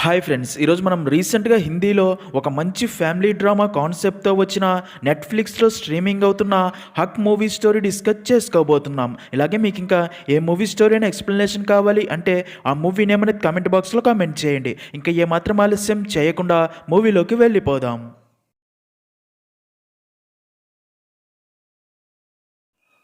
Hi friends, ఈరోజు మనం రీసెంట్గా హిందీలో ఒక మంచి ఫ్యామిలీ డ్రామా కాన్సెప్ట్తో వచ్చిన నెట్ఫ్లిక్స్లో స్ట్రీమింగ్ అవుతున్న హక్ మూవీ స్టోరీ డిస్కస్ చేసుకోబోతున్నాం. ఇలాగే మీకు ఇంకా ఏ మూవీ స్టోరీ అయినా ఎక్స్ప్లెనేషన్ కావాలి అంటే ఆ మూవీ నేమ్ అనేది కామెంట్ బాక్స్లో కామెంట్ చేయండి. ఇంకా ఏమాత్రం ఆలస్యం చేయకుండా మూవీలోకి వెళ్ళిపోదాం.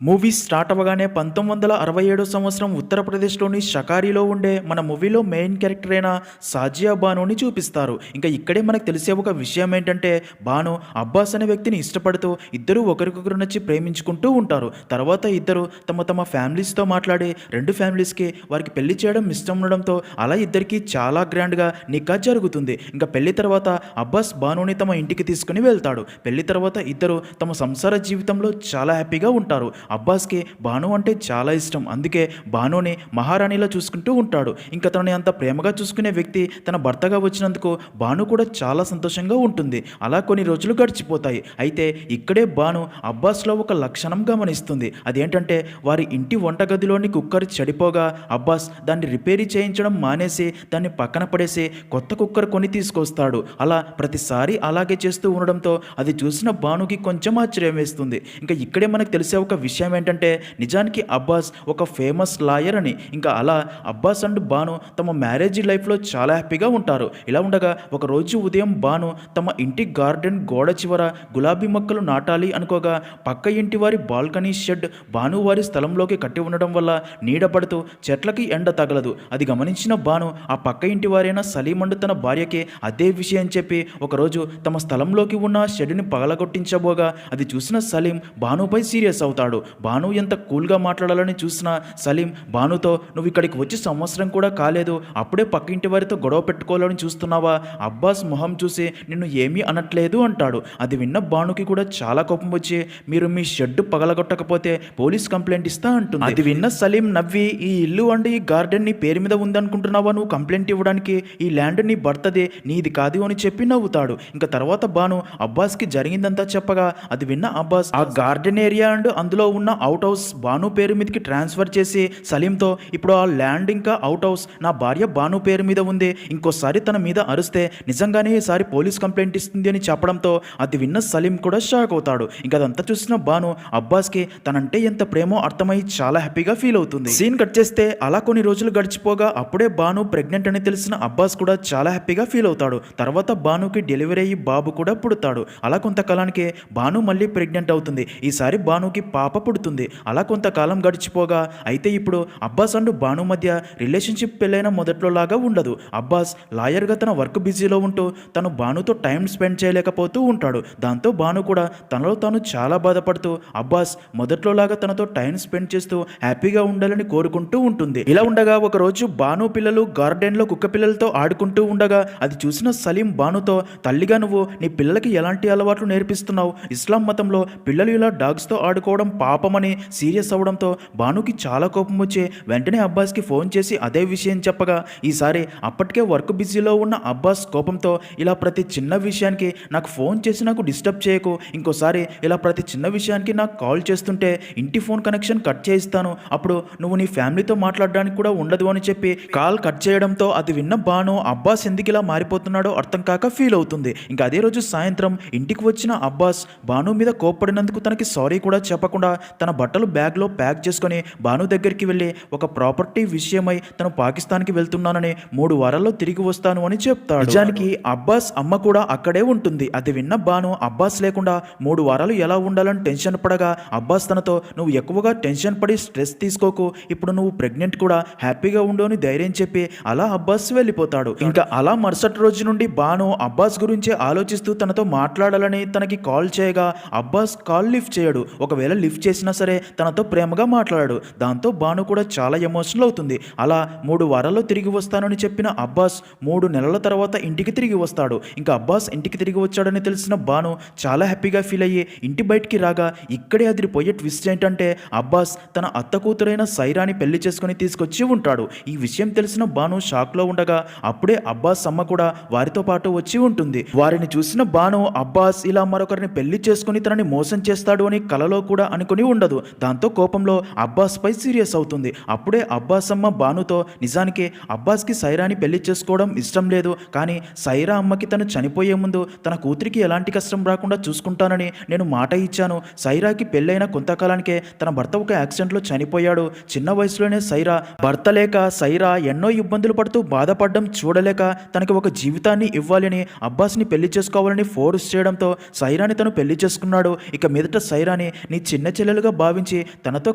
మూవీ స్టార్ట్ అవ్వగానే 1967 సంవత్సరం ఉత్తరప్రదేశ్లోని షకారిలో ఉండే మన మూవీలో మెయిన్ క్యారెక్టర్ అయిన సాజియా బానుని చూపిస్తారు. ఇంకా ఇక్కడే మనకు తెలిసే ఒక విషయం ఏంటంటే, బాను అబ్బాస్ అనే వ్యక్తిని ఇష్టపడుతూ ఇద్దరు ఒకరికొకరు నచ్చి ప్రేమించుకుంటూ ఉంటారు. తర్వాత ఇద్దరు తమ తమ ఫ్యామిలీస్తో మాట్లాడి రెండు ఫ్యామిలీస్కి వారికి పెళ్లి చేయడం ఇష్టం ఉండడంతో అలా ఇద్దరికి చాలా గ్రాండ్గా నికా జరుగుతుంది. ఇంకా పెళ్లి తర్వాత అబ్బాస్ బానుని తమ ఇంటికి తీసుకుని వెళ్తాడు. పెళ్లి తర్వాత ఇద్దరు తమ సంసార జీవితంలో చాలా హ్యాపీగా ఉంటారు. అబ్బాస్కి బాను అంటే చాలా ఇష్టం. అందుకే బానుని మహారాణిలా చూసుకుంటూ ఉంటాడు. ఇంకా తనని అంత ప్రేమగా చూసుకునే వ్యక్తి తన భర్తగా వచ్చినందుకు బాను కూడా చాలా సంతోషంగా ఉంటుంది. అలా కొన్ని రోజులు గడిచిపోతాయి. అయితే ఇక్కడే బాను అబ్బాస్లో ఒక లక్షణం గమనిస్తుంది. అదేంటంటే, వారి ఇంటి వంటగదిలోని కుక్కర్ చెడిపోగా అబ్బాస్ దాన్ని రిపేరీ చేయించడం మానేసి దాన్ని పక్కన పడేసి కొత్త కుక్కర్ కొని తీసుకొస్తాడు. అలా ప్రతిసారి అలాగే చేస్తూ ఉండడంతో అది చూసిన బానుకి కొంచెం ఆశ్చర్యం వేస్తుంది. ఇంకా ఇక్కడే మనకు తెలిసే ఒక విషయం ఏంటంటే, నిజానికి అబ్బాస్ ఒక ఫేమస్ లాయర్ అని. ఇంకా అలా అబ్బాస్ అండ్ బాను తమ మ్యారేజ్ లైఫ్లో చాలా హ్యాపీగా ఉంటారు. ఇలా ఉండగా ఒకరోజు ఉదయం బాను తమ ఇంటి గార్డెన్ గోడ చివర గులాబీ మొక్కలు నాటాలి అనుకోగా పక్క ఇంటి వారి బాల్కనీ షెడ్ బాను వారి స్థలంలోకి కట్టి ఉండడం వల్ల నీడ పడుతూ చెట్లకి ఎండ తగలదు. అది గమనించిన బాను ఆ పక్క ఇంటి వారైన సలీమండు తన భార్యకి అదే విషయం చెప్పి ఒకరోజు తమ స్థలంలోకి ఉన్న షెడ్ని పగలగొట్టించబోగా అది చూసిన సలీం బానుపై సీరియస్ అవుతాడు. బాను ఎంత కూల్గా మాట్లాడాలని చూసిన సలీం బానుతో, నువ్వు ఇక్కడికి వచ్చి సంవత్సరం కూడా కాలేదు, అప్పుడే పక్కింటి వారితో గొడవ పెట్టుకోవాలని చూస్తున్నావా? అబ్బాస్ మొహం చూసి నిన్ను ఏమీ అనట్లేదు అంటాడు. అది విన్న బానుకి కూడా చాలా కోపం వచ్చి, మీరు మీ షెడ్ పగలగొట్టకపోతే పోలీస్ కంప్లైంట్ ఇస్తా అంటుంది. అది విన్న సలీం నవ్వి, ఈ ఇల్లు అండి ఈ గార్డెన్ నీ పేరు మీద ఉందనుకుంటున్నావా? నువ్వు కంప్లైంట్ ఇవ్వడానికి? ఈ ల్యాండ్ నీ భర్తదే, నీది కాదు అని చెప్పి నవ్వుతాడు. ఇంకా తర్వాత బాను అబ్బాస్కి జరిగిందంతా చెప్పగా అది విన్న అబ్బాస్ ఆ గార్డెన్ ఏరియా అండ్ అందులో ఉన్న అవుట్ హౌస్ బాను పేరు మీదకి ట్రాన్స్ఫర్ చేసి సలీంతో, ఇప్పుడు ఆ ల్యాండ్ ఇంకా అవుట్ హౌస్ నా భార్య బాను పేరు మీద ఉంది, ఇంకోసారి తన మీద అరిస్తే నిజంగానే ఈసారి పోలీస్ కంప్లైంట్ ఇస్తుంది అని చెప్పడంతో అది విన్న సలీం కూడా షాక్ అవుతాడు. ఇంకా అదంతా చూసిన బాను అబ్బాస్కి తనంటే ఎంత ప్రేమో అర్థమై చాలా హ్యాపీగా ఫీల్ అవుతుంది. సీన్ కట్ చేస్తే అలా కొన్ని రోజులు గడిచిపోగా అప్పుడే బాను ప్రెగ్నెంట్ అని తెలిసిన అబ్బాస్ కూడా చాలా హ్యాపీగా ఫీల్ అవుతాడు. తర్వాత బానుకి డెలివరీ అయ్యి బాబు కూడా పుడతాడు. అలా కొంతకాలానికి బాను మళ్ళీ ప్రెగ్నెంట్ అవుతుంది. ఈసారి బానుకి పాప పుడుతుంది. అలా కొంతకాలం గడిచిపోగా అయితే ఇప్పుడు అబ్బాస్ అండ్ బాను మధ్య రిలేషన్షిప్ పెళ్ళైన మొదట్లో లాగా ఉండదు. అబ్బాస్ లాయర్గా తన వర్క్ బిజీలో ఉంటూ తను బానుతో టైం స్పెండ్ చేయలేకపోతూ ఉంటాడు. దాంతో బాను కూడా తనలో తాను చాలా బాధపడుతూ అబ్బాస్ మొదట్లో లాగా తనతో టైం స్పెండ్ చేస్తూ హ్యాపీగా ఉండాలని కోరుకుంటూ ఉంటుంది. ఇలా ఉండగా ఒకరోజు బాను పిల్లలు గార్డెన్లో కుక్క పిల్లలతో ఆడుకుంటూ ఉండగా అది చూసిన సలీం బానుతో, తల్లిగా నువ్వు నీ పిల్లలకి ఎలాంటి అలవాట్లు నేర్పిస్తున్నావు? ఇస్లాం మతంలో పిల్లలు ఇలా డాగ్స్తో ఆడుకోవడం పాపమని సీరియస్ అవ్వడంతో బానుకి చాలా కోపం వచ్చి వెంటనే అబ్బాస్కి ఫోన్ చేసి అదే విషయం చెప్పగా ఈసారి అప్పటికే వర్క్ బిజీలో ఉన్న అబ్బాస్ కోపంతో, ఇలా ప్రతి చిన్న విషయానికి నాకు ఫోన్ చేసి నాకు డిస్టర్బ్ చేయకు, ఇంకోసారి ఇలా ప్రతి చిన్న విషయానికి నాకు కాల్ చేస్తుంటే ఇంటి ఫోన్ కనెక్షన్ కట్ చేయిస్తాను, అప్పుడు నువ్వు నీ ఫ్యామిలీతో మాట్లాడడానికి కూడా ఉండదు అని చెప్పి కాల్ కట్ చేయడంతో అది విన్న బాను అబ్బాస్ ఎందుకు ఇలా మారిపోతున్నాడో అర్థం కాక ఫీల్ అవుతుంది. ఇంకా అదే రోజు సాయంత్రం ఇంటికి వచ్చిన అబ్బాస్ బాను మీద కోప్పడినందుకు తనకి సారీ కూడా చెప్పకుండా తన బట్టలు బ్యాగ్లో ప్యాక్ చేసుకొని బాను దగ్గరికి వెళ్ళి ఒక ప్రాపర్టీ విషయమై తను పాకిస్తాన్కి వెళ్తున్నానని 3 వారాల్లో తిరిగి వస్తాను అని చెప్తాడు. నిజానికి అబ్బాస్ అమ్మ కూడా అక్కడే ఉంటుంది. అది విన్న బాను అబ్బాస్ లేకుండా 3 వారాలు ఎలా ఉండాలని టెన్షన్ పడగా అబ్బాస్ తనతో, నువ్వు ఎక్కువగా టెన్షన్ పడి స్ట్రెస్ తీసుకోకు, ఇప్పుడు నువ్వు ప్రెగ్నెంట్ కూడా హ్యాపీగా ఉండు అని ధైర్యం చెప్పి అలా అబ్బాస్ వెళ్ళిపోతాడు. ఇంకా అలా మరుసటి రోజు నుండి బాను అబ్బాస్ గురించి ఆలోచిస్తూ తనతో మాట్లాడాలని తనకి కాల్ చేయగా అబ్బాస్ కాల్ లిఫ్ట్ చేయడు. ఒకవేళ లిఫ్ట్ చేసినా సరే తనతో ప్రేమగా మాట్లాడాడు. దాంతో బాను కూడా చాలా ఎమోషనల్ అవుతుంది. అలా 3 వారాల్లో తిరిగి వస్తానని చెప్పిన అబ్బాస్ 3 నెలల తర్వాత ఇంటికి తిరిగి వస్తాడు. ఇంకా అబ్బాస్ ఇంటికి తిరిగి వచ్చాడని తెలిసిన బాను చాలా హ్యాపీగా ఫీల్ అయ్యి ఇంటి బయటికి రాగా ఇక్కడే అదిరిపోయే ట్విస్ట్ ఏంటంటే, అబ్బాస్ తన అత్త కూతురైన సైరాని పెళ్లి చేసుకుని తీసుకొచ్చి ఉంటాడు. ఈ విషయం తెలిసిన బాను షాక్లో ఉండగా అప్పుడే అబ్బాస్ అమ్మ కూడా వారితో పాటు వచ్చి ఉంటుంది. వారిని చూసిన బాను అబ్బాస్ ఇలా మరొకరిని పెళ్లి చేసుకుని తనని మోసం చేస్తాడు అని కలలో కూడా అనుకుని పట్టించుకొని ఉండదు. దాంతో కోపంలో అబ్బాస్ పై సీరియస్ అవుతుంది. అప్పుడే అబ్బాస్ అమ్మ బానుతో నిజానికి అబ్బాస్కి సైరాని పెళ్లి చేసుకోవడం ఇష్టం లేదు, కానీ సైరా అమ్మకి తను చనిపోయే ముందు తన కూతురికి ఎలాంటి కష్టం రాకుండా చూసుకుంటానని నేను మాట ఇచ్చాను. సైరాకి పెళ్ళైన కొంతకాలానికే తన భర్త ఒక యాక్సిడెంట్లో చనిపోయాడు. చిన్న వయసులోనే సైరా భర్త లేక సైరా ఎన్నో ఇబ్బందులు పడుతూ బాధపడడం చూడలేక తనకి ఒక జీవితాన్ని ఇవ్వాలని అబ్బాస్ని పెళ్లి చేసుకోవాలని ఫోర్స్ చేయడంతో సైరాని తను పెళ్లి చేసుకున్నాడు. ఇక మీదట సైరాని నీ చిన్న చెల్లెలుగా భావించి తనతో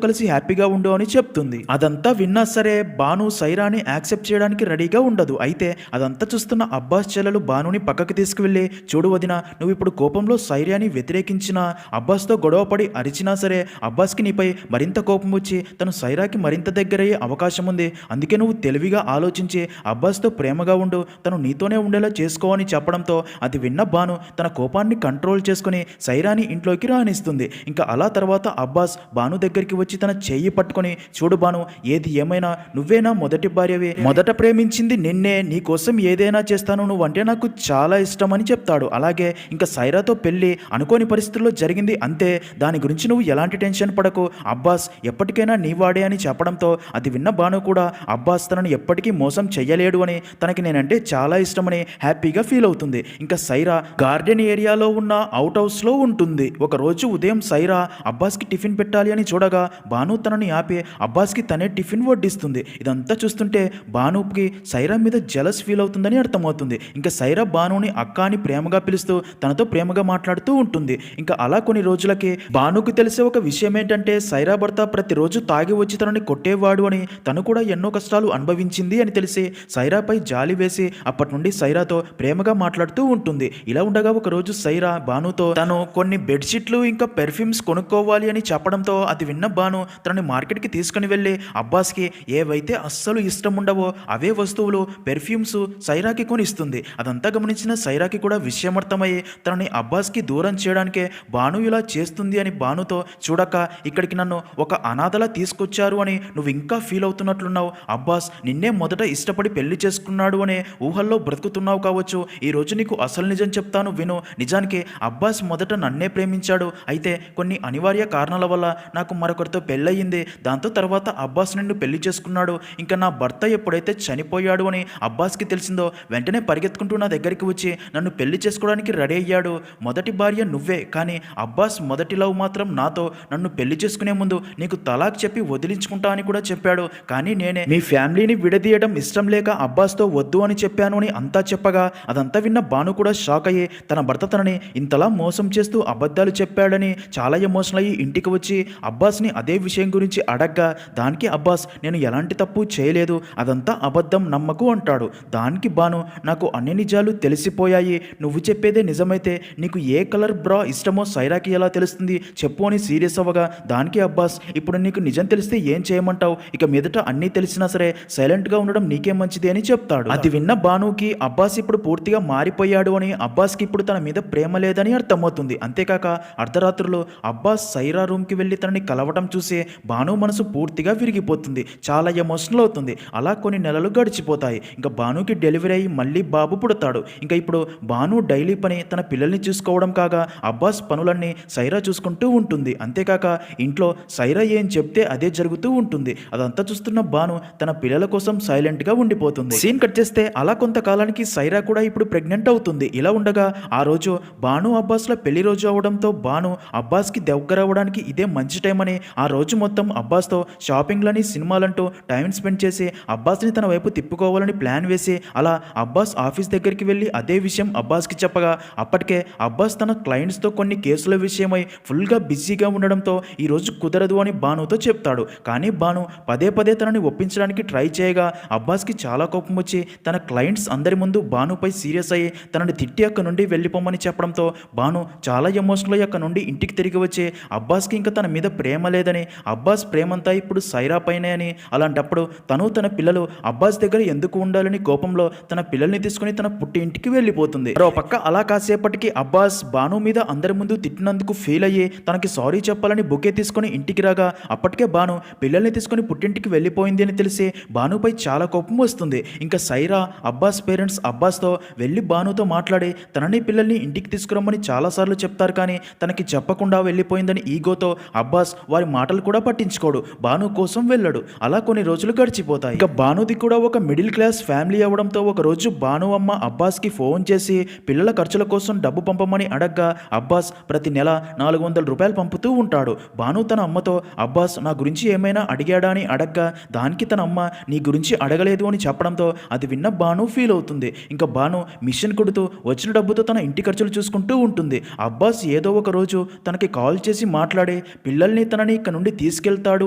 కలిసి హ్యాపీగా ఉండు అని చెప్తుంది. అదంతా విన్నా సరే బాను సైరాని యాక్సెప్ట్ చేయడానికి రెడీగా ఉండదు. అయితే అదంతా చూస్తున్న అబ్బాస్ చెల్లెలు బానుని పక్కకి తీసుకువెళ్ళి, చూడు వదిన, నువ్వు ఇప్పుడు కోపంలో సైరాని వ్యతిరేకించినా అబ్బాస్తో గొడవపడి అరిచినా సరే అబ్బాస్కి నీపై మరింత కోపం వచ్చి తను సైరాకి మరింత దగ్గరయ్యే అవకాశం ఉంది. అందుకే నువ్వు తెలివిగా ఆలోచించి అబ్బాస్తో ప్రేమగా ఉండు, తను నీతోనే ఉండేలా చేసుకో అని చెప్పడంతో అది విన్న బాను తన కోపాన్ని కంట్రోల్ చేసుకుని సైరాని ఇంట్లోకి రానిస్తుంది. ఇంకా అలా తర్వాత అబ్బాస్ బాను దగ్గరికి వచ్చి తన చెయ్యి పట్టుకొని, చూడు బాను, ఏది ఏమైనా నువ్వేనా మొదటి భార్యవి, మొదట ప్రేమించింది నిన్నే, నీ కోసం ఏదైనా చేస్తాను, నువ్వంటే నాకు చాలా ఇష్టం అని చెప్తాడు. అలాగే ఇంకా సైరాతో పెళ్లి అనుకోని పరిస్థితుల్లో జరిగింది అంతే, దాని గురించి నువ్వు ఎలాంటి టెన్షన్ పడకు, అబ్బాస్ ఎప్పటికైనా నీవాడే అని చెప్పడంతో అది విన్న బాను కూడా అబ్బాస్ తనని ఎప్పటికీ మోసం చెయ్యలేడు అని, తనకి నేనంటే చాలా ఇష్టమని హ్యాపీగా ఫీల్ అవుతుంది. ఇంకా సైరా గార్డెన్ ఏరియాలో ఉన్న అవుట్ హౌస్లో ఉంటుంది. ఒకరోజు ఉదయం సైరా అబ్బాస్కి టిఫిన్ పెట్టాలి అని చూడగా బాను తనని ఆపి అబ్బాస్కి తనే టిఫిన్ వడ్డిస్తుంది. ఇదంతా చూస్తుంటే బానుకి సైరా మీద జలస్ ఫీల్ అవుతుందని అర్థమవుతుంది. ఇంకా సైరా బానుని అక్క అని ప్రేమగా పిలుస్తూ తనతో ప్రేమగా మాట్లాడుతూ ఉంటుంది. ఇంకా అలా కొన్ని రోజులకి బానుకు తెలిసే ఒక విషయం ఏంటంటే సైరా భర్త ప్రతిరోజు తాగి వచ్చి తనని కొట్టేవాడు అని, తను కూడా ఎన్నో కష్టాలు అనుభవించింది అని తెలిసి సైరాపై జాలి వేసి అప్పటి నుండి సైరాతో ప్రేమగా మాట్లాడుతూ ఉంటుంది. ఇలా ఉండగా ఒకరోజు సైరా బానుతో తను కొన్ని బెడ్షీట్లు ఇంకా పెర్ఫ్యూమ్స్ కొనుక్కోవాలి అని చెప్పడంతో అది విన్న బాను తనని మార్కెట్కి తీసుకుని వెళ్ళి అబ్బాస్కి ఏవైతే అస్సలు ఇష్టం ఉండవో అవే వస్తువులు పెర్ఫ్యూమ్స్ సైరాకి కొనిస్తుంది. అదంతా గమనించిన సైరాకి కూడా విషయం అర్థమయ్యి తనని అబ్బాస్కి దూరం చేయడానికే బాను ఇలా చేస్తుంది అని బానుతో, చూడక ఇక్కడికి నన్ను ఒక అనాథలా తీసుకొచ్చారు అని నువ్వు ఇంకా ఫీల్ అవుతున్నట్లున్నావు, అబ్బాస్ నిన్నే మొదట ఇష్టపడి పెళ్లి చేసుకున్నాడు అనే ఊహల్లో బ్రతుకుతున్నావు కావచ్చు, ఈ రోజు నీకు అసలు నిజం చెప్తాను విను, నిజానికి అబ్బాస్ మొదట నన్నే ప్రేమించాడు, అయితే కొన్ని అనివార్య కారణాల వల్ల నాకు మరొకరితో పెళ్ళయింది, దాంతో తర్వాత అబ్బాస్ నిన్ను పెళ్లి చేసుకున్నాడు. ఇంకా నా భర్త ఎప్పుడైతే చనిపోయాడు అని అబ్బాస్కి తెలిసిందో వెంటనే పరిగెత్తుకుంటూ నా దగ్గరికి వచ్చి నన్ను పెళ్లి చేసుకోవడానికి రెడీ అయ్యాడు. మొదటి భార్య నువ్వే, కానీ అబ్బాస్ మొదటి లవ్ మాత్రం నాతో, నన్ను పెళ్లి చేసుకునే ముందు నీకు తలాక్ చెప్పి వదిలించుకుంటా అని కూడా చెప్పాడు, కానీ నేనే మీ ఫ్యామిలీని విడదీయడం ఇష్టం లేక అబ్బాస్తో వద్దు అని చెప్పాను అని అంతా చెప్పగా అదంతా విన్న బాను కూడా షాక్ అయ్యి తన భర్త తనని ఇంతలా మోసం చేస్తూ అబద్ధాలు చెప్పాడని చాలా ఎమోషనల్ అయ్యి ఇంటికి వచ్చి అబ్బాస్ని అదే విషయం గురించి అడగ్గా దానికి అబ్బాస్ నేను ఎలాంటి తప్పు చేయలేదు, అదంతా అబద్ధం నమ్మకు అంటాడు. దానికి బాను నాకు అన్ని నిజాలు తెలిసిపోయాయి, నువ్వు చెప్పేదే నిజమైతే నీకు ఏ కలర్ బ్రా ఇష్టమో సైరాకి ఎలా తెలుస్తుంది చెప్పు అని సీరియస్ అవ్వగా దానికి అబ్బాస్ ఇప్పుడు నీకు నిజం తెలిస్తే ఏం చేయమంటావు, ఇక మీదట అన్నీ తెలిసినా సరే సైలెంట్గా ఉండడం నీకే మంచిది అని చెప్తాడు. అది విన్న బానుకి అబ్బాస్ ఇప్పుడు పూర్తిగా మారిపోయాడు అని, అబ్బాస్కి ఇప్పుడు తన మీద ప్రేమ లేదని అర్థమవుతుంది. అంతేకాక అర్ధరాత్రులు అబ్బాస్ సైరా రూమ్కి వెళ్ళి తనని కలవటం చూసి బాను మనసు పూర్తిగా విరిగిపోతుంది, చాలా ఎమోషనల్ అవుతుంది. అలా కొన్ని నెలలు గడిచిపోతాయి. ఇంకా బానుకి డెలివరీ అయ్యి మళ్ళీ బాబు పుడతాడు. ఇంకా ఇప్పుడు బాను డైలీ పని తన పిల్లల్ని చూసుకోవడం కాగా అబ్బాస్ పనులన్నీ సైరా చూసుకుంటూ ఉంటుంది. అంతేకాక ఇంట్లో సైరా ఏం చెప్తే అదే జరుగుతూ ఉంటుంది. అదంతా చూస్తున్న బాను తన పిల్లల కోసం సైలెంట్గా ఉండిపోతుంది. సీన్ కట్ చేస్తే అలా కొంతకాలానికి సైరా కూడా ఇప్పుడు ప్రెగ్నెంట్ అవుతుంది. ఇలా ఉండగా ఆ రోజు బాను అబ్బాస్ల పెళ్లి రోజు అవడంతో బాను అబ్బాస్కి దగ్గర అవ్వడానికి ఇదే మంచి టైం అని ఆ రోజు మొత్తం అబ్బాస్తో షాపింగ్లని సినిమాలంటూ టైం స్పెండ్ చేసి అబ్బాస్ని తన వైపు తిప్పుకోవాలని ప్లాన్ వేసి అలా అబ్బాస్ ఆఫీస్ దగ్గరికి వెళ్ళి అదే విషయం అబ్బాస్కి చెప్పగా అప్పటికే అబ్బాస్ తన క్లయింట్స్తో కొన్ని కేసుల విషయమై ఫుల్గా బిజీగా ఉండడంతో ఈరోజు కుదరదు అని బానుతో చెప్తాడు. కానీ బాను పదే పదే తనని ఒప్పించడానికి ట్రై చేయగా అబ్బాస్కి చాలా కోపం వచ్చి తన క్లయింట్స్ అందరి ముందు బానుపై సీరియస్ అయ్యి తనని తిట్టి అక్కడి నుండి వెళ్ళిపోమని చెప్పడంతో బాను చాలా ఎమోషనల్ అయ్యి అక్కడ నుండి ఇంటికి తిరిగి వచ్చి అబ్బాస్కి ఇంకా తన మీద ప్రేమ లేదని, అబ్బాస్ ప్రేమంతా ఇప్పుడు సైరా పైనే అని, అలాంటప్పుడు తను తన పిల్లలు అబ్బాస్ దగ్గర ఎందుకు ఉండాలని కోపంలో తన పిల్లల్ని తీసుకుని తన పుట్టి ఇంటికి వెళ్ళిపోతుంది. మరో పక్క అలా కాసేపటికి అబ్బాస్ బాను మీద అందరి ముందు తిట్టినందుకు ఫీల్ అయ్యి తనకి సారీ చెప్పాలని బొకే తీసుకుని ఇంటికి రాగా అప్పటికే బాను పిల్లల్ని తీసుకుని పుట్టింటికి వెళ్ళిపోయింది అని తెలిసి బానుపై చాలా కోపం వస్తుంది. ఇంకా సైరా అబ్బాస్ పేరెంట్స్ అబ్బాస్తో వెళ్ళి బానుతో మాట్లాడి తనని పిల్లల్ని ఇంటికి తీసుకురమ్మని చాలాసార్లు చెప్తారు, కానీ తనకి చెప్పకుండా వెళ్ళిపోయిందని ఈగోతో ఈగోతో అబ్బాస్ వారి మాటలు కూడా పట్టించుకోడు, భాను కోసం వెళ్ళడు. అలా కొన్ని రోజులు గడిచిపోతాయి. ఇక భానుది కూడా ఒక మిడిల్ క్లాస్ ఫ్యామిలీ అవడంతో ఒక రోజు భాను అమ్మ అబ్బాస్కి ఫోన్ చేసి పిల్లల ఖర్చుల కోసం డబ్బు పంపమని అడగ్గా అబ్బాస్ ప్రతి నెల 400 రూపాయలు పంపుతూ ఉంటాడు. భాను తన అమ్మతో అబ్బాస్ నా గురించి ఏమైనా అడిగాడా అని అడగ్గా దానికి తన అమ్మ నీ గురించి అడగలేదు అని చెప్పడంతో అది విన్న భాను ఫీల్ అవుతుంది. ఇంకా భాను మిషన్ కుడుతూ వచ్చిన డబ్బుతో తన ఇంటి ఖర్చులు చూసుకుంటూ ఉంటుంది. అబ్బాస్ ఏదో ఒక రోజు తనకి కాల్ చేసి మాట్లాడి పిల్లల్ని తనని ఇక్కడ నుండి తీసుకెళ్తాడు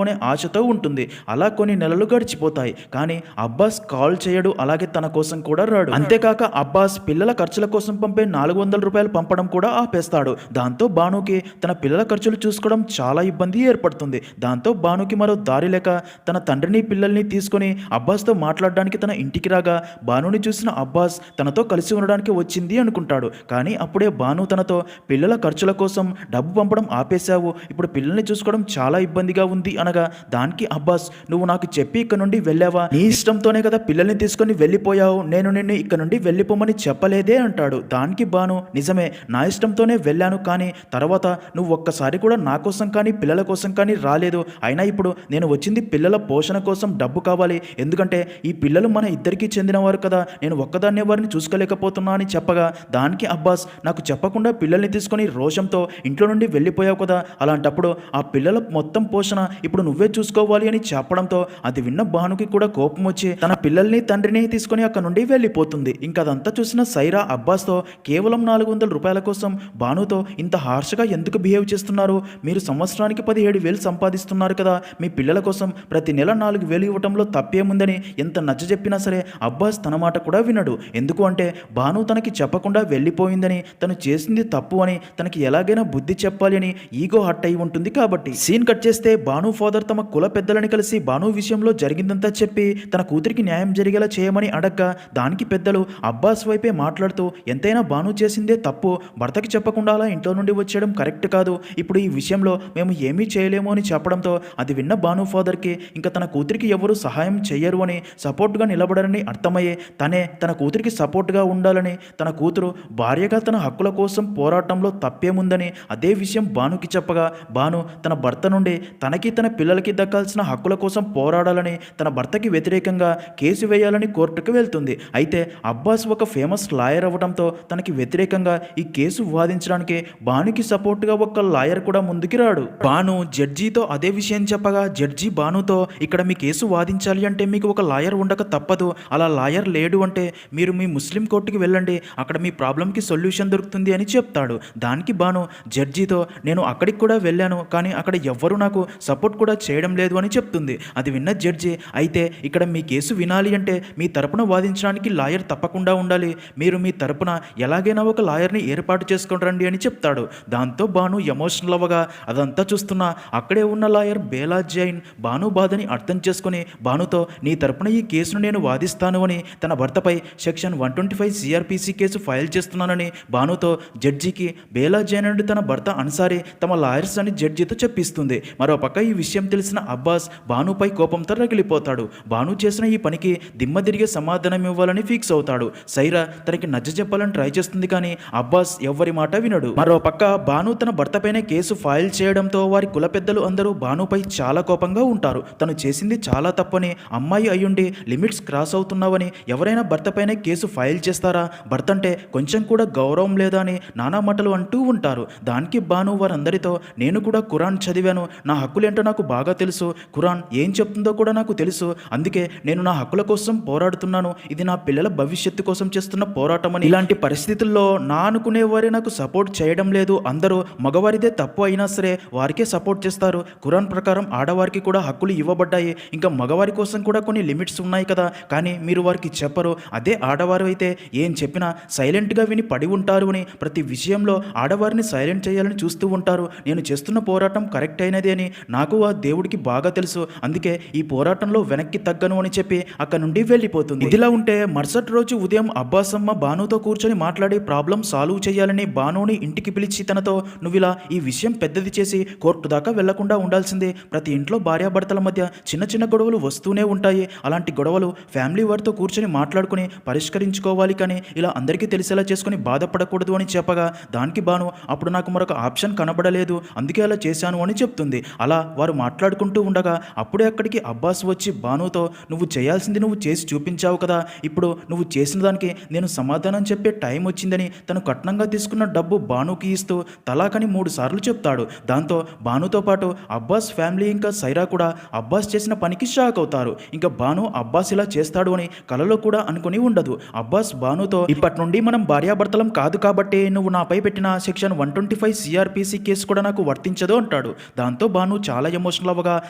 అనే ఆశతో ఉంటుంది. అలా కొన్ని నెలలు గడిచిపోతాయి. కానీ అబ్బాస్ కాల్ చేయడు, అలాగే తన కోసం కూడా రాడు. అంతేకాక అబ్బాస్ పిల్లల ఖర్చుల కోసం పంపే 400 రూపాయలు పంపడం కూడా ఆపేస్తాడు. దాంతో భానుకి తన పిల్లల ఖర్చులు చూసుకోవడం చాలా ఇబ్బంది ఏర్పడుతుంది. దాంతో భానుకి మరో దారి లేక తన తండ్రిని పిల్లల్ని తీసుకొని అబ్బాస్తో మాట్లాడడానికి తన ఇంటికి రాగా భానుని చూసిన అబ్బాస్ తనతో కలిసి ఉండడానికి వచ్చింది అనుకుంటాడు. కానీ అప్పుడే భాను తనతో పిల్లల ఖర్చుల కోసం డబ్బు పంపడం ఆపేశావు, ఇప్పుడు పిల్లల్ని చూసుకోవడం చాలా ఇబ్బందిగా ఉంది అనగా దానికి అబ్బాస్ నువ్వు నాకు చెప్పి ఇక్కడ నుండి వెళ్ళావా, నీ ఇష్టంతోనే కదా పిల్లల్ని తీసుకొని వెళ్ళిపోయావు, నేను నిన్ను ఇక్కడ నుండి వెళ్ళిపోమని చెప్పలేదే అంటాడు. దానికి భాను నిజమే నా ఇష్టంతోనే వెళ్ళాను, కానీ తర్వాత నువ్వు ఒక్కసారి కూడా నా కోసం కానీ పిల్లల కోసం కానీ రాలేదు. అయినా ఇప్పుడు నేను వచ్చింది పిల్లల పోషణ కోసం డబ్బు కావాలి, ఎందుకంటే ఈ పిల్లలు మన ఇద్దరికీ చెందినవారు కదా, నేను ఒక్కదాన్నే వారిని చూసుకోలేకపోతున్నా అని చెప్పగా దానికి అబ్బాస్ నాకు చెప్పకుండా పిల్లల్ని తీసుకొని రోషంతో ఇంట్లో నుండి వెళ్ళిపోయావు కదా, అలాంటప్పుడు ఆ పిల్లల మొత్తం పోషణ ఇప్పుడు నువ్వే చూసుకోవాలి అని చెప్పడంతో అది విన్న భానుకి కూడా కోపం వచ్చి తన పిల్లల్ని తండ్రిని తీసుకొని అక్కడ నుండి వెళ్ళిపోతుంది. ఇంకా అదంతా చూసిన సైరా అబ్బాస్తో కేవలం 400 రూపాయల కోసం భానుతో ఇంత హార్ష్గా ఎందుకు బిహేవ్ చేస్తున్నారు, మీరు సంవత్సరానికి 17,000 సంపాదిస్తున్నారు కదా, మీ పిల్లల కోసం ప్రతి నెల 4,000 ఇవ్వటంలో తప్పేముందని ఎంత నచ్చజెప్పినా సరే అబ్బాస్ తన మాట కూడా వినడు. ఎందుకు అంటే భాను తనకి చెప్పకుండా వెళ్ళిపోయిందని, తను చేసింది తప్పు అని, తనకి ఎలాగైనా బుద్ధి చెప్పాలి అని ఈగో హట్ అయి ఉంటుంది కాబట్టి. సీన్ కట్ చేస్తే భాను ఫాదర్ తమ కుల పెద్దలని కలిసి భాను విషయంలో జరిగిందంతా చెప్పి తన కూతురికి న్యాయం జరిగేలా చేయమని అడగ్గా దానికి పెద్దలు అబ్బాస్ వైపే మాట్లాడుతూ ఎంతైనా భాను చేసిందే తప్పు, భర్తకి చెప్పకుండా అలా ఇంట్లో నుండి వచ్చేయడం కరెక్ట్ కాదు, ఇప్పుడు ఈ విషయంలో మేము ఏమీ చేయలేము అని చెప్పడంతో అది విన్న భాను ఫాదర్కి ఇంకా తన కూతురికి ఎవరు సహాయం చేయరు అని, సపోర్ట్గా నిలబడరని అర్థమయ్యే తనే తన కూతురికి సపోర్ట్గా ఉండాలని, తన కూతురు భార్యగా తన హక్కుల కోసం పోరాటంలో తప్పేముందని అదే విషయం భానుకి చెప్పగా భాను తన భర్త నుండి తనకి తన పిల్లలకి దక్కాల్సిన హక్కుల కోసం పోరాడాలని, తన భర్తకి వ్యతిరేకంగా కేసు వేయాలని కోర్టుకు వెళ్తుంది. అయితే అబ్బాస్ ఒక ఫేమస్ లాయర్ అవ్వడంతో తనకి వ్యతిరేకంగా ఈ కేసు వాదించడానికి భానుకి సపోర్ట్గా ఒక లాయర్ కూడా ముందుకి రాడు. భాను జడ్జితో అదే విషయం చెప్పగా జడ్జి భానుతో ఇక్కడ మీ కేసు వాదించాలి అంటే మీకు ఒక లాయర్ ఉండక తప్పదు, అలా లాయర్ లేడు అంటే మీరు మీ ముస్లిం కోర్టుకి వెళ్ళండి, అక్కడ మీ ప్రాబ్లంకి సొల్యూషన్ దొరుకుతుంది అని చెప్తాడు. దానికి భాను జడ్జితో నేను అక్కడికి కూడా వెళ్ళాను, కానీ అక్కడ ఎవ్వరూ నాకు సపోర్ట్ కూడా చేయడం లేదు అని చెప్తుంది. అది విన్న జడ్జి అయితే ఇక్కడ మీ కేసు వినాలి అంటే మీ తరపున వాదించడానికి లాయర్ తప్పకుండా ఉండాలి, మీరు మీ తరపున ఎలాగైనా ఒక లాయర్ని ఏర్పాటు చేసుకొని రండి అని చెప్తాడు. దాంతో భాను ఎమోషనల్ అవ్వగా అదంతా చూస్తున్న అక్కడే ఉన్న లాయర్ బేలా జైన్ భాను బాధని అర్థం చేసుకుని భానుతో నీ తరపున ఈ కేసును నేను వాదిస్తాను అని, తన భర్తపై సెక్షన్ 125 సిఆర్పిసి కేసు ఫైల్ చేస్తున్నానని భానుతో జడ్జికి బేలా జైన్ అండ్ తన భర్త అన్సారీ తమ లాయర్స్ అని జడ్జితో చెప్పిస్తుంది. మరోపక్క ఈ విషయం తెలిసిన అబ్బాస్ భానుపై కోపంతో రగిలిపోతాడు. భాను చేసిన ఈ పనికి దిమ్మ తిరిగే సమాధానం ఇవ్వాలని ఫిక్స్ అవుతాడు. సైరా తనకి నచ్చ చెప్పాలని ట్రై చేస్తుంది, కానీ అబ్బాస్ ఎవ్వరి మాట వినడు. మరోపక్క భాను తన భర్తపైనే కేసు ఫైల్ చేయడంతో వారి కుల పెద్దలు అందరూ భానుపై చాలా కోపంగా ఉంటారు. తను చేసింది చాలా తప్పని, అమ్మాయి అయ్యుండి లిమిట్స్ క్రాస్ అవుతున్నావని ఎవరైనా భర్తపైనే కేసు ఫైల్ చేస్తారా, భర్త అంటే కొంచెం కూడా గౌరవం లేదా అని నానా మాటలు అంటూ ఉంటారు. దానికి భాను వారందరితో నేను కూడా ఖురాన్ చదివాను, నా హక్కులేంటో నాకు బాగా తెలుసు, ఖురాన్ ఏం చెప్తుందో కూడా నాకు తెలుసు, అందుకే నేను నా హక్కుల కోసం పోరాడుతున్నాను, ఇది నా పిల్లల భవిష్యత్తు కోసం చేస్తున్న పోరాటం అని. ఇలాంటి పరిస్థితుల్లో నా అనుకునేవారే నాకు సపోర్ట్ చేయడం లేదు, అందరూ మగవారిదే తప్పు అయినా సరే వారికే సపోర్ట్ చేస్తారు, ఖురాన్ ప్రకారం ఆడవారికి కూడా హక్కులు ఇవ్వబడ్డాయి, ఇంకా మగవారి కోసం కూడా కొన్ని లిమిట్స్ ఉన్నాయి కదా, కానీ మీరు వారికి చెప్పరు, అదే ఆడవారు అయితే ఏం చెప్పినా సైలెంట్గా విని పడి ఉంటారు అని, ప్రతి విషయంలో ఆడవారిని సైలెంట్ చేయాలని చూస్తూ ఉంటారు, నేను చేస్తున్న పోరాటం కరెక్ట్ అయినది అని నాకు ఆ దేవుడికి బాగా తెలుసు, అందుకే ఈ పోరాటంలో వెనక్కి తగ్గను అని చెప్పి అక్కడ నుండి వెళ్ళిపోతుంది. ఇదిలా ఉంటే మరుసటి రోజు ఉదయం అబ్బాస్ అమ్మ భానుతో కూర్చొని మాట్లాడి ప్రాబ్లం సాల్వ్ చేయాలని భానుని ఇంటికి పిలిచి తనతో నువ్వు ఇలా ఈ విషయం పెద్దది చేసి కోర్టు దాకా వెళ్లకుండా ఉండాల్సిందే, ప్రతి ఇంట్లో భార్యాభర్తల మధ్య చిన్న చిన్న గొడవలు వస్తూనే ఉంటాయి, అలాంటి గొడవలు ఫ్యామిలీ వారితో కూర్చొని మాట్లాడుకుని పరిష్కరించుకోవాలి, కానీ ఇలా అందరికీ తెలిసేలా చేసుకుని బాధపడకూడదు అని చెప్పగా దానికి భాను అప్పుడు నాకు మరొక ఆప్షన్ కనబడలేదు, అందుకే అలా చేశాను అని చెప్తుంది. అలా వారు మాట్లాడుకుంటూ ఉండగా అప్పుడే అక్కడికి అబ్బాస్ వచ్చి బానుతో నువ్వు చేయాల్సింది నువ్వు చేసి చూపించావు కదా, ఇప్పుడు నువ్వు చేసిన దానికి నేను సమాధానం చెప్పే టైం వచ్చిందని తను కట్నంగా తీసుకున్న డబ్బు బానుకి ఇస్తూ తలాకని 3 సార్లు చెప్తాడు. దాంతో బానుతో పాటు అబ్బాస్ ఫ్యామిలీ ఇంకా సైరా కూడా అబ్బాస్ చేసిన పనికి షాక్ అవుతారు. ఇంకా బాను అబ్బాస్ ఇలా చేస్తాడు అని కలలో కూడా అనుకుని ఉండదు. అబ్బాస్ బానుతో ఇప్పటి నుండి మనం భార్యాభర్తలం కాదు కాబట్టి నువ్వు నాపై పెట్టిన సెక్షన్ 125 సిఆర్పిసి కేసు కూడా నాకు వర్తించదు అంటాడు. దాంతో బాను చాలా ఎమోషనల్ అవ్వగా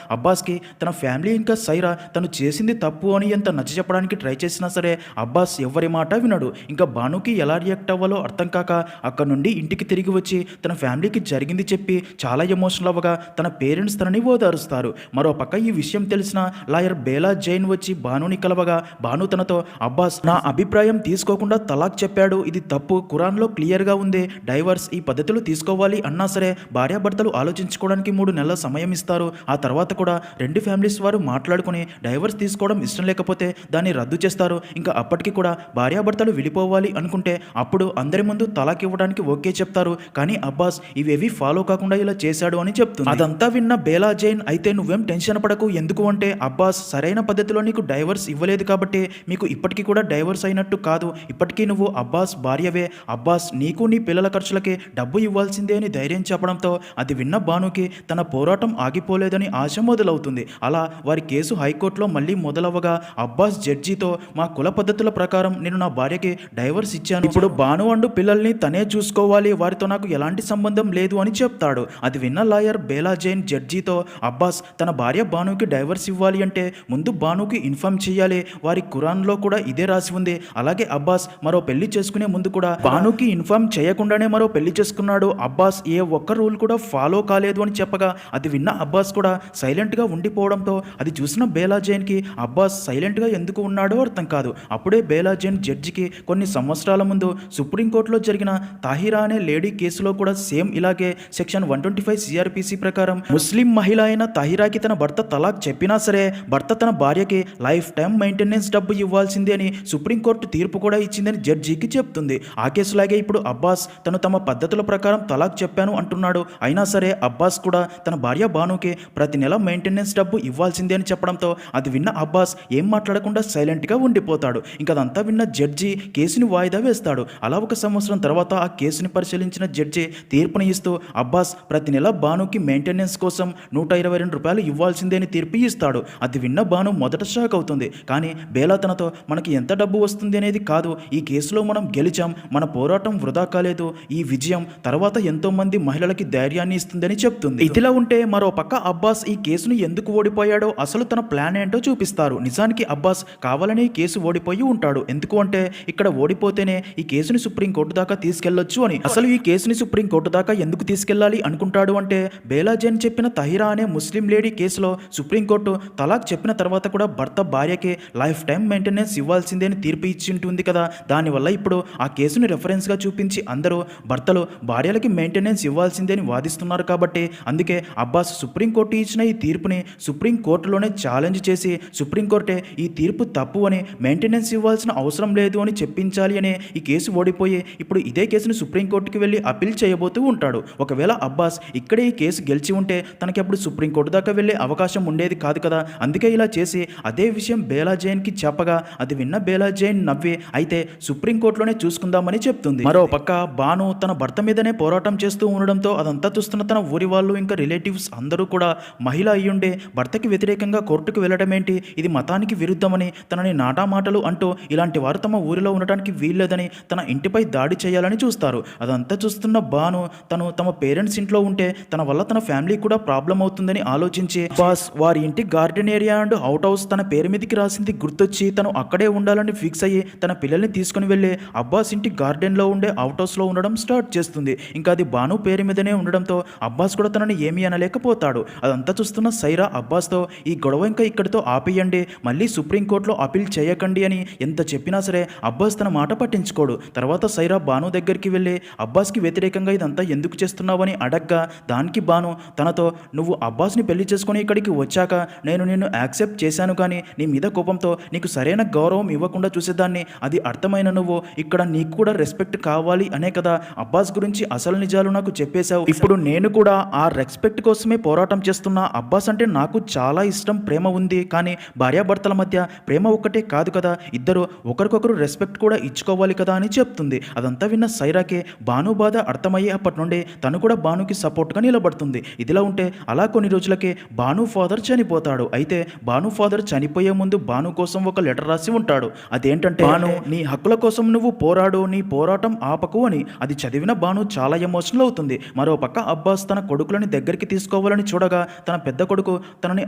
అబ్బాస్కి తన ఫ్యామిలీ ఇంకా సైరా తను చేసింది తప్పు అని ఎంత నచ్చ చెప్పడానికి ట్రై చేసినా సరే అబ్బాస్ ఎవరి మాట వినడు. ఇంకా బానుకి ఎలా రియాక్ట్ అవ్వాలో అర్థం కాక అక్కడ నుండి ఇంటికి తిరిగి వచ్చి తన ఫ్యామిలీకి జరిగింది చెప్పి చాలా ఎమోషనల్ అవ్వగా తన పేరెంట్స్ తనని ఓదారుస్తారు. మరో పక్క ఈ విషయం తెలిసిన లాయర్ బేలా జైన్ వచ్చి బానుని కలవగా బాను తనతో అబ్బాస్ నా అభిప్రాయం తీసుకోకుండా తలాక్ చెప్పాడు, ఇది తప్పు, ఖురాన్లో క్లియర్గా ఉంది, డైవర్స్ ఈ పద్ధతులు తీసుకోవాలి అన్నా సరే భార్యాభర్తలు ఆలోచించుకోవడానికి 3 నెలల సమయం ఇస్తారు. ఆ తర్వాత కూడా 2 ఫ్యామిలీస్ వారు మాట్లాడుకుని డైవర్స్ తీసుకోవడం ఇష్టం లేకపోతే దాన్ని రద్దు చేస్తారు. ఇంకా అప్పటికి కూడా భార్యాభర్తలు విడిపోవాలి అనుకుంటే అప్పుడు అందరి ముందు తలాక్ ఇవ్వడానికి ఓకే చెప్తారు. కానీ అబ్బాస్ ఇవేవి ఫాలో కాకుండా ఇలా చేశాడు అని చెప్తుంది. అదంతా విన్న బేలా జైన్ అయితే నువ్వేం టెన్షన్ పడకు, ఎందుకు అంటే అబ్బాస్ సరైన పద్ధతిలో నీకు డైవర్స్ ఇవ్వలేదు కాబట్టి మీకు ఇప్పటికీ కూడా డైవర్స్ అయినట్టు కాదు, ఇప్పటికీ నువ్వు అబ్బాస్ భార్యవే, అబ్బాస్ నీకు నీ పిల్లల ఖర్చులకి డబ్బు ఇవ్వాల్సిందే అని ధైర్యం చెప్పడంతో అది విన్న బానుకి తన పోరాటం ఆగిపోలేదని ఆశ మొదలవుతుంది. అలా వారి కేసు హైకోర్టులో మళ్ళీ మొదలవ్వగా అబ్బాస్ జడ్జితో మా కుల పద్ధతుల ప్రకారం నేను నా భార్యకి డైవర్స్ ఇచ్చాను, ఇప్పుడు బాను అండు పిల్లల్ని తనే చూసుకోవాలి, వారితో నాకు ఎలాంటి సంబంధం లేదు అని చెప్తాడు. అది విన్న లాయర్ బేలా జైన్ జడ్జితో అబ్బాస్ తన భార్య బానుకి డైవర్స్ ఇవ్వాలి అంటే ముందు బానుకి ఇన్ఫార్మ్ చేయాలి, వారి ఖురాన్లో కూడా ఇదే రాసి ఉంది. అలాగే అబ్బాస్ మరో పెళ్లి చేసుకునే ముందు కూడా బానుకి ఇన్ఫార్మ్ చేయకుండానే మరో పెళ్లి చేసుకున్నాడు, అబ్బాస్ ఏ ఒక్క రూల్ కూడా ఫాలో కాలేదు అని చెప్పగా అది విన్న అబ్బాస్ కూడా సైలెంట్గా ఉండిపోవడంతో అది చూసిన బేలా జైన్కి అబ్బాస్ సైలెంట్గా ఎందుకు ఉన్నాడో అర్థం కాదు. అప్పుడే బేలా జైన్ జడ్జికి కొన్ని సంవత్సరాల ముందు సుప్రీంకోర్టులో జరిగిన తాహిరా అనే లేడీ కేసులో కూడా సేమ్ ఇలాగే సెక్షన్ 125 సిఆర్పిసి ప్రకారం ముస్లిం మహిళ అయిన తాహిరాకి తన భర్త తలాక్ చెప్పినా సరే భర్త తన భార్యకి లైఫ్ టైం మెయింటెనెన్స్ డబ్బు ఇవ్వాల్సిందే అని సుప్రీంకోర్టు తీర్పు కూడా ఇచ్చిందని జడ్జికి చెప్తుంది. ఆ కేసులాగే ఇప్పుడు అబ్బాస్ తను తమ పద్ధతుల ప్రకారం తలాక్ చెప్పాను అంటున్నాడు. అయినా సరే అబ్బాస్ కూడా తన భార్య బానుకి ప్రతి నెల మెయింటెనెన్స్ డబ్బు ఇవ్వాల్సిందే అని చెప్పడంతో అది విన్న అబ్బాస్ ఏం మాట్లాడకుండా సైలెంట్గా ఉండిపోతాడు. ఇంకా అదంతా విన్న జడ్జి కేసుని వాయిదా వేస్తాడు. అలా 1 సంవత్సరం తర్వాత ఆ కేసుని పరిశీలించిన జడ్జి తీర్పుని ఇస్తూ అబ్బాస్ ప్రతి నెల బానుకి మెయింటెనెన్స్ కోసం 122 రూపాయలు ఇవ్వాల్సిందే అని తీర్పు ఇస్తాడు. అది విన్న బాను మొదట షాక్ అవుతుంది. కానీ బేలా తనతో మనకి ఎంత డబ్బు వస్తుంది అనేది కాదు, ఈ కేసులో మనం గెలిచాం, మన పోరాటం వృధా కాలేదు, ఈ విజయం తర్వాత ఎంతో మంది మహిళలకి ధైర్యాన్ని ఇస్తుందని చెప్తుంది. ఇదిలా ఉంటే మరో పక్క అబ్బాస్ ఈ కేసును ఎందుకు ఓడిపోయాడో అసలు తన ప్లాన్ ఏంటో చూపిస్తారు. నిజానికి అబ్బాస్ కావాలని కేసు ఓడిపోయి ఉంటాడు. ఎందుకు అంటే ఇక్కడ ఓడిపోతేనే ఈ కేసుని సుప్రీంకోర్టు దాకా తీసుకెళ్లొచ్చు అని. అసలు ఈ కేసుని సుప్రీంకోర్టు దాకా ఎందుకు తీసుకెళ్లాలి అనుకుంటాడు అంటే బేలా జైన్ చెప్పిన తహిరా అనే ముస్లిం లేడీ కేసులో సుప్రీంకోర్టు తలాక్ చెప్పిన తర్వాత కూడా భర్త భార్యకి లైఫ్ టైం మెయింటెనెన్స్ ఇవ్వాల్సిందే అని తీర్పు ఇచ్చి ఉంటుంది కదా, దానివల్ల ఇప్పుడు ఆ కేసుని రెఫరెన్స్గా చూపించి అందరూ భర్తలు భార్యలకి మెయింటెనెన్స్ ఇవ్వాల్సిందే అని వాదిస్తున్నారు. కాబట్టి అందుకే అబ్బాస్ సుప్రీంకోర్టు ఇచ్చిన ఈ తీర్పుని సుప్రీంకోర్టులోనే ఛాలెంజ్ చేసి సుప్రీంకోర్టే ఈ తీర్పు తప్పు అని మెయింటెనెన్స్ ఇవ్వాల్సిన అవసరం లేదు అని చెప్పించాలి అని ఈ కేసు ఓడిపోయి ఇప్పుడు ఇదే కేసుని సుప్రీంకోర్టుకి వెళ్ళి అప్పీల్ చేయబోతూ ఉంటాడు. ఒకవేళ అబ్బాస్ ఇక్కడే ఈ కేసు గెలిచి ఉంటే తనకి అప్పుడు సుప్రీంకోర్టు దాకా వెళ్ళే అవకాశం ఉండేది కాదు కదా, అందుకే ఇలా చేసి అదే విషయం బేలా జైన్కి చెప్పగా అది విన్న బేలా జైన్ నవ్వి అయితే సుప్రీంకోర్టులోనే చూసుకుందామని చెప్తుంది. మరో పక్క బాను తన భర్త మీదనే పోరాటం చేస్తూ ఉండడంతో అదంతా చూస్తున్న తన ఊరి వాళ్ళు ఇంకా రిలేటివ్స్ అందరూ కూడా మహిళ అయ్యుండే భర్తకి వ్యతిరేకంగా కోర్టుకు వెళ్ళడం ఏంటి, ఇది మతానికి విరుద్ధమని తనని నాటా మాటలు అంటూ ఇలాంటి వారు తమ ఊరిలో ఉండటానికి వీల్లేదని తన ఇంటిపై దాడి చేయాలని చూస్తారు. అదంతా చూస్తున్న బాను తను తమ పేరెంట్స్ ఇంట్లో ఉంటే తన వల్ల తన ఫ్యామిలీ కూడా ప్రాబ్లం అవుతుందని ఆలోచించి బాస్ వారి ఇంటి garden area and out house తన పేరు మీదకి రాసింది గుర్తొచ్చి తను అక్కడే ఉండాలని ఫిక్స్ అయ్యి తన పిల్లల్ని తీసుకుని వెళ్ళి అబ్బాస్ ఇంటి గార్డెన్లో ఉండే అవుట్ హౌస్లో ఉండడం స్టార్ట్ చేస్తుంది. ఇంకా అది బాను పేరు మీదనే ఉండడంతో అబ్బాస్ కూడా తనని ఏమీ అనలేకపోతాడు. అదంతా చూస్తున్న సైరా అబ్బాస్తో ఈ గొడవ ఇంకా ఇక్కడితో ఆపేయండి, మళ్ళీ సుప్రీంకోర్టులో అపీల్ చేయకండి అని ఎంత చెప్పినా సరే అబ్బాస్ తన మాట పట్టించుకోడు. తర్వాత సైరా బాను దగ్గరికి వెళ్ళి అబ్బాస్కి వ్యతిరేకంగా ఇదంతా ఎందుకు చేస్తున్నావని అడగ్గా దానికి బాను తనతో నువ్వు అబ్బాస్ని పెళ్లి చేసుకుని ఇక్కడికి వచ్చాక నేను నిన్ను యాక్సెప్ట్ చేశాను, కానీ నీ మీద కోపంతో నీకు సరైన గౌరవం ఇవ్వకుండా చూసేదాన్ని, అది అర్థమైన నువ్వు ఇక్కడ నీకు కూడా రెస్పెక్ట్ కావాలి అనే కదా అబ్బాస్ గురించి అసలు నిజాలు నాకు చెప్పేశావు, ఇప్పుడు ఇప్పుడు నేను కూడా ఆ రెస్పెక్ట్ కోసమే పోరాటం చేస్తున్నా. అబ్బాస్ అంటే నాకు చాలా ఇష్టం, ప్రేమ ఉంది. కానీ భార్యాభర్తల మధ్య ప్రేమ ఒక్కటే కాదు కదా, ఇద్దరు ఒకరికొకరు రెస్పెక్ట్ కూడా ఇచ్చుకోవాలి కదా అని చెప్తుంది. అదంతా విన్న సైరాకి భాను బాధ అర్థమయ్యే అప్పటి నుండి తను కూడా భానుకి సపోర్ట్గా నిలబడుతుంది. ఇదిలా ఉంటే అలా కొన్ని రోజులకే భాను ఫాదర్ చనిపోతాడు. అయితే భాను ఫాదర్ చనిపోయే ముందు భాను కోసం ఒక లెటర్ రాసి ఉంటాడు. అదేంటంటే, భాను నీ హక్కుల కోసం నువ్వు పోరాడు, నీ పోరాటం ఆపకు అని. అది చదివిన భాను చాలా ఎమోషనల్ అవుతుంది. మరోపక్క అబ్బాస్ తన కొడుకులని దగ్గరికి తీసుకోవాలని చూడగా తన పెద్ద కొడుకు తనని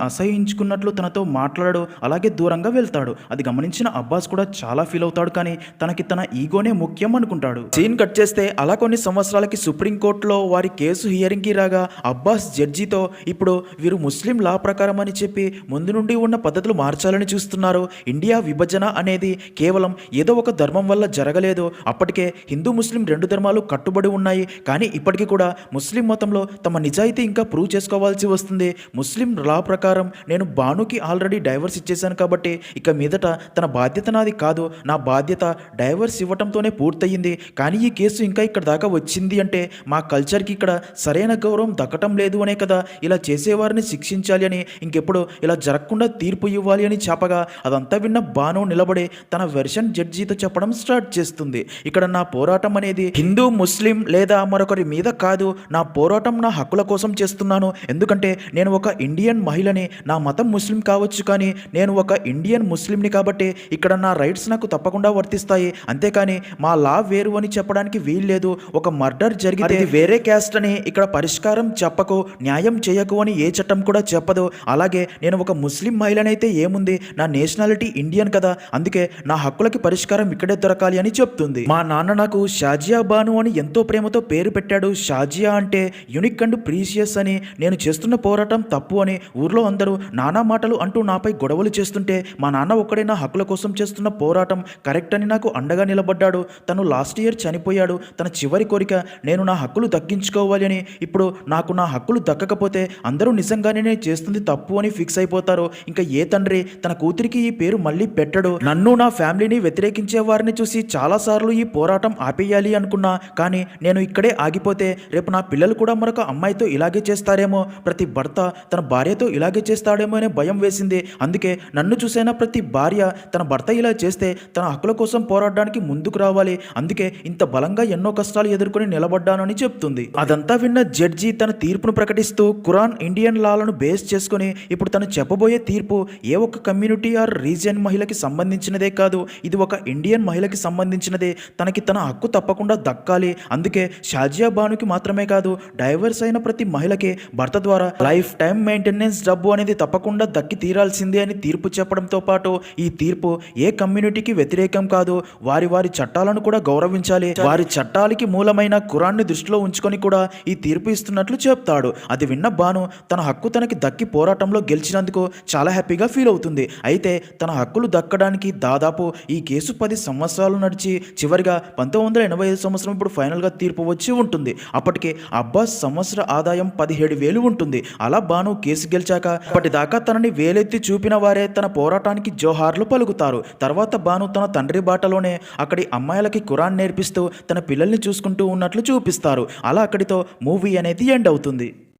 అసహించుకున్నట్లు తనతో మాట్లాడు, అలాగే దూరంగా వెళ్తాడు. అది గమనించిన అబ్బాస్ కూడా చాలా ఫీల్ అవుతాడు. కానీ తనకి తన ఈగోనే ముఖ్యం అనుకుంటాడు. సీన్ కట్ చేస్తే అలా కొన్ని సంవత్సరాలకి సుప్రీంకోర్టులో వారి కేసు హియరింగ్కి రాగా అబ్బాస్ జడ్జితో ఇప్పుడు వీరు ముస్లిం లా ప్రకారం అని చెప్పి ముందు నుండి ఉన్న పద్ధతులు మార్చాలని చూస్తున్నారు. ఇండియా విభజన అనేది కేవలం ఏదో ఒక ధర్మం వల్ల జరగలేదు. అప్పటికే హిందూ ముస్లిం రెండు ధర్మాలు కట్టుబడి ఉన్నాయి. కానీ ఇప్పటికీ కూడా ముస్లిం మతంలో తమ నిజాయితీ ఇంకా ప్రూవ్ చేసుకోవాల్సి వస్తుంది. ముస్లిం లా ప్రకారం నేను భానుకి ఆల్రెడీ డైవర్స్ ఇచ్చేశాను కాబట్టి ఇక మీదట తన బాధ్యత నాది కాదు, నా బాధ్యత డైవర్స్ ఇవ్వటంతోనే పూర్తయింది. కానీ ఈ కేసు ఇంకా ఇక్కడ దాకా వచ్చింది అంటే మా కల్చర్కి ఇక్కడ సరైన గౌరవం దక్కటం లేదు అనే కదా, ఇలా చేసేవారిని శిక్షించాలి అని, ఇంకెప్పుడు ఇలా జరగకుండా తీర్పు ఇవ్వాలి అని చెప్పగా అదంతా విన్న భాను నిలబడి తన వెర్షన్ జడ్జితో చెప్పడం స్టార్ట్ చేస్తుంది. ఇక్కడ నా పోరాటం అనేది హిందూ ముస్లిం లేదా మరొకరి మీద కాదు, నా పోరాటం నా హక్కుల కోసం చేస్తున్నాను. ఎందుకంటే నేను ఒక ఇండియన్ మహిళని, నా మతం ముస్లిం కావచ్చు కానీ నేను ఒక ఇండియన్ ముస్లింని కాబట్టి ఇక్కడ నా రైట్స్ నాకు తప్పకుండా వర్తిస్తాయి. అంతేకాని మా లా వేరు అని చెప్పడానికి వీల్లేదు. ఒక మర్డర్ జరిగితే వేరే క్యాస్ట్ అని ఇక్కడ పరిష్కారం చెప్పకు, న్యాయం చేయకు అని ఏ చట్టం కూడా చెప్పదు. అలాగే నేను ఒక ముస్లిం మహిళనైతే ఏముంది, నా నేషనాలిటీ ఇండియన్ కదా, అందుకే నా హక్కులకి పరిష్కారం ఇక్కడే దొరకాలి అని చెప్తుంది. మా నాన్న నాకు షాజియా బాను అని ఎంతో ప్రేమతో పేరు పెట్టాడు. షాజియా అంటే యునిక్ అండ్ ప్రీషియస్ అని. నేను చేస్తున్న పోరాటం తప్పు అని ఊర్లో అందరూ నానా మాటలు అంటూ నాపై గొడవలు చేస్తుంటే మా నాన్న ఒక్కడే నా హక్కుల కోసం చేస్తున్న పోరాటం కరెక్ట్ అని నాకు అండగా నిలబడ్డాడు. తను లాస్ట్ ఇయర్ చనిపోయాడు. తన చివరి కోరిక నేను నా హక్కులు దక్కించుకోవాలి అని. ఇప్పుడు నాకు నా హక్కులు దక్కకపోతే అందరూ నిజంగానే నేను చేస్తుంది తప్పు అని ఫిక్స్ అయిపోతారు. ఇంకా ఏ తండ్రి తన కూతురికి ఈ పేరు మళ్ళీ పెట్టడు. నన్ను నా ఫ్యామిలీని వ్యతిరేకించే వారిని చూసి చాలాసార్లు ఈ పోరాటం ఆపేయాలి అనుకున్నా. కానీ నేను ఇక్కడే ఆగిపోతే రేపు నా పిల్లలు కూడా మరొక అమ్మాయితో ఇలాగే చేస్తారేమో, ప్రతి భర్త తన భార్యతో ఇలాగే చేస్తాడేమో అనే భయం వేసింది. అందుకే నన్ను చూసైనా ప్రతి భార్య తన భర్త ఇలా చేస్తే తన హక్కుల కోసం పోరాడడానికి ముందుకు రావాలి. అందుకే ఇంత బలంగా ఎన్నో కష్టాలు ఎదుర్కొని నిలబడ్డాను అని చెప్తుంది. అదంతా విన్న జడ్జి తన తీర్పును ప్రకటిస్తూ ఖురాన్ ఇండియన్ లాలను బేస్ చేసుకుని ఇప్పుడు తను చెప్పబోయే తీర్పు ఏ ఒక్క కమ్యూనిటీ ఆర్ రీజియన్ మహిళకి సంబంధించినదే కాదు, ఇది ఒక ఇండియన్ మహిళకి సంబంధించినదే. తనకి తన హక్కు తప్పకుండా దక్కాలి. అందుకే షాజియా బానుకి మాత్రమే కాదు, డైవర్స్ అయిన ప్రతి మహిళకి భర్త ద్వారా లైఫ్ టైం మెయింటెనెన్స్ డబ్బు అనేది తప్పకుండా దక్కి తీరాల్సిందే అని తీర్పు చెప్పడంతో పాటు ఈ తీర్పు ఏ కమ్యూనిటీకి వ్యతిరేకం కాదు, వారి వారి చట్టాలను కూడా గౌరవించాలి, వారి చట్టాలకి మూలమైన ఖురాన్ని దృష్టిలో ఉంచుకొని కూడా ఈ తీర్పు ఇస్తున్నట్లు చెప్తాడు. అది విన్న బాను తన హక్కు తనకి దక్కి పోరాటంలో గెలిచినందుకు చాలా హ్యాపీగా ఫీల్ అవుతుంది. అయితే తన హక్కులు దక్కడానికి దాదాపు ఈ కేసు 10 సంవత్సరాలు నడిచి చివరిగా 1985 సంవత్సరం ఇప్పుడు ఫైనల్గా తీర్పు వచ్చి ఉంటుంది. అప్పటికే అబ్బాస్ సంవత్సర ఆదాయం 17,000 ఉంటుంది. అలా బాను కేసు గెలిచాక అప్పటిదాకా తనని వేలెత్తి చూపిన వారే తన పోరాటానికి జోహార్లు పలుకుతారు. తర్వాత బాను తన తండ్రి బాటలోనే అక్కడి అమ్మాయిలకి ఖురాన్ నేర్పిస్తూ తన పిల్లల్ని చూసుకుంటూ ఉన్నట్లు చూపిస్తారు. అలా అక్కడితో మూవీ అనేది ఎండ్ అవుతుంది.